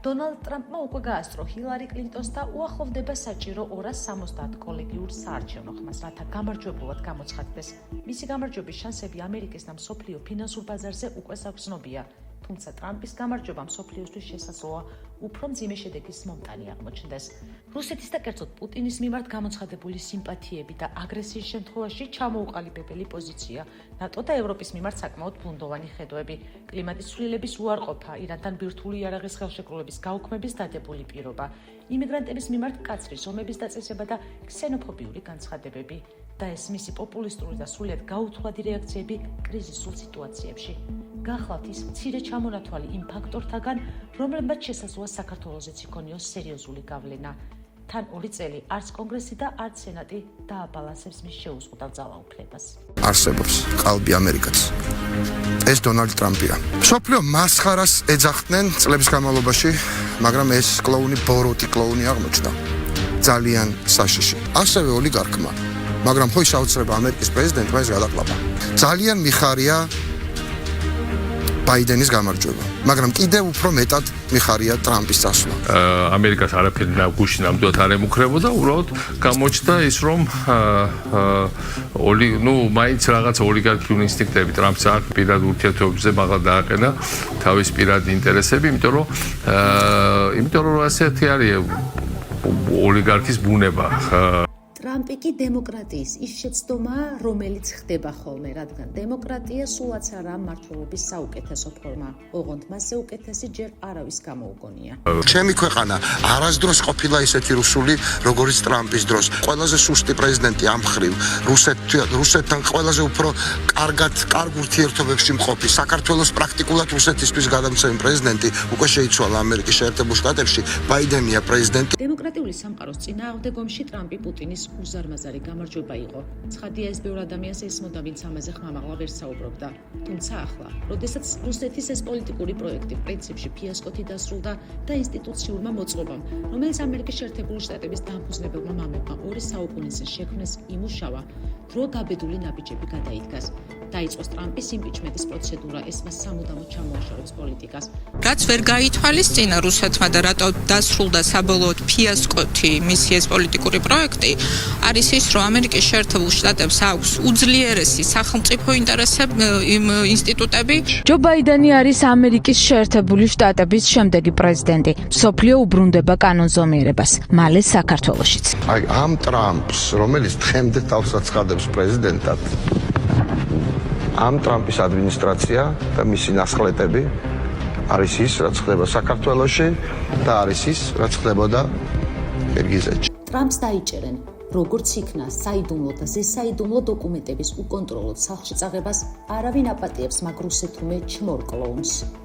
დონალდ ტრამპმა უკვე გაასწრო ჰილარი კლინტონს და უახლოვდება საჭირო 270 კოლეგიურ საარჩევნო ხმას, რათა გამარჯვებულად გამოცხადდეს. მისი გამარჯვების შანსები ამერიკის და მსოფლიო ფინანსურ ბაზარზე უკვე საგრძნობია. თუმცა ტრამპის გამარჯვება მსოფლიოსთვის შესაძლოა უფრო მძიმე შედეგის მომტანი აღმოჩნდეს. რუსეთის და კერძოდ პუტინის მიმართ გამოცხადებული სიმპათიები და აგრესიის შემთხვევაში ჩამოუყალიბებელი პოზიცია, ნატო და ევროპის მიმართ საკმაოდ ბუნდოვანი ხედვები, კლიმატის ცვლილების უარყოფა, ირანთან ბირთვული იარაღის ხელშეკრულების გაუქმების დადებული პირობა, იმიგრანტების მიმართ მკაცრი ზომების დაწესება და ქსენოფობიური განცხადებები და ეს მისი პოპულისტური და სრულიად გაუთვლადი რეაქციები კრიზისულ სიტუაციებში. გახლავთ ის მცირე ჩამონათვალი იმ ფაქტორთაგან, რომლებმაც შესაძლოა საქართველოსაც იქონიოს სერიოზული გავლენა. თან 2 წელი არც კონგრესი და არც სენატი დააბალანსებს მის შეუზღუდავ ძალაუფლებას. არსებობს ყალბი ამერიკაც. ეს დონალდ ტრამპია. მსოფლიო მასხარას ეძახდნენ წლების განმავლობაში, მაგრამ ეს კლოუნი ბოროტი კლოუნი აღმოჩნდა. ძალიან საშიში. ასევე ოლიგარქმა, მაგრამ ხო ისაუცრება ამერიკის პრეზიდენტმა ეს გადაყლაპა. ძალიან მიხარია ბაიდენის გამარჯვება, მაგრამ კიდევ უფრო მეტად მიხარია ტრამპის წასვლა. ამერიკას არაფერი გუშინ ნამდვილად არ ემუქრებოდა, უბრალოდ გამოჩნდა ის, რომ მაინც რაღაც ოლიგარქიული ინსტინქტები ტრამპს აქვს პირად ურთიერთობებზე მაღლა დააყენა თავის პირადი ინტერესები, იმიტომ რომ ასეთი არის ოლიგარქის ბუნება. ტრამპი კი დემოკრატიის ის შეცდომაა, რომელიც ხდება ხოლმე, რადგან დემოკრატია სულაც არა მმართველობის საუკეთესო ფორმა. ოღონდ მასზე უკეთესი ჯერ არავის გამოუგონია. ჩემი ქვეყანა არასდროს ყოფილა ისეთი რუსული, როგორც ტრამპის დროს. ყველაზე სუსტი პრეზიდენტი ამ მხრივ, რუსეთთან ყველაზე უფრო კარგ ურთიერთობებში მყოფი. საქართველოს პრაქტიკულად რუსეთისთვის გადამცემი პრეზიდენტი უკვე შეიცვალა ამერიკის შეერთებულ შტატებში. ბაიდენია პრეზიდენტი. დემოკრატიული სამყაროს წინააღმდეგობაში ტრამპი პუტინის უზარმაზარი გამარჯვება იყო. ცხადია ეს ბევრ ადამიანს ესმოდა, ვინც ამაზე ხმამაღლა ვერ საუბრობდა. თუმცა ახლა, როდესაც რუსეთის ეს პოლიტიკური პროექტი პრინციპში ფიასკოთი დასრულდა და ინსტიტუციურმა მოწყობამ, რომელიც ამერიკის შეერთებული შტატების დამფუძნებელმა მამებმა 2 საუკუნის წინ შექმნეს, იმუშავა, დრო გაბედული ნაბიჯები გადაიდგას. დაიწყოს ტრამპის იმპიჩმენტის პროცედურა, ეს მას სამუდამოდ ჩამოაშორებს პოლიტიკას. რაც ვერ გაითვალისწინა რუსეთმა და რატო დასრულდა საბოლოოდ ფიასკოთი მისი ეს პოლიტიკური პროექტი, არის ის, რომ ამერიკის შეერთებულ შტატებს აქვს უძლიერესი სახელმწიფო ინსტიტუტები. ჯო ბაიდენი არის ამერიკის შეერთებული შტატების შემდეგი პრეზიდენტი. მსოფლიო უბრუნდება კანონზომიერებას, მალე საქართველოშიც. ამ ტრამპს, რომელიც დღემდე თავს აცხადებს პრეზიდენტად, ამ ტრამპის ადმინისტრაცია და მისი ნასხლეტები არის ის, რაც ხდება საქართველოში და არის ის, რაც ხდებოდა კირგიზეთში. ტრამპს დაიჭერენ, როგორც იქნა საიდუმლო და ზესაიდუმლო დოკუმენტების უკონტროლოდ სახლში წაღებას, არავინ აპატიებს მაგ რუსეთუმე ჩმორ კლოუნს.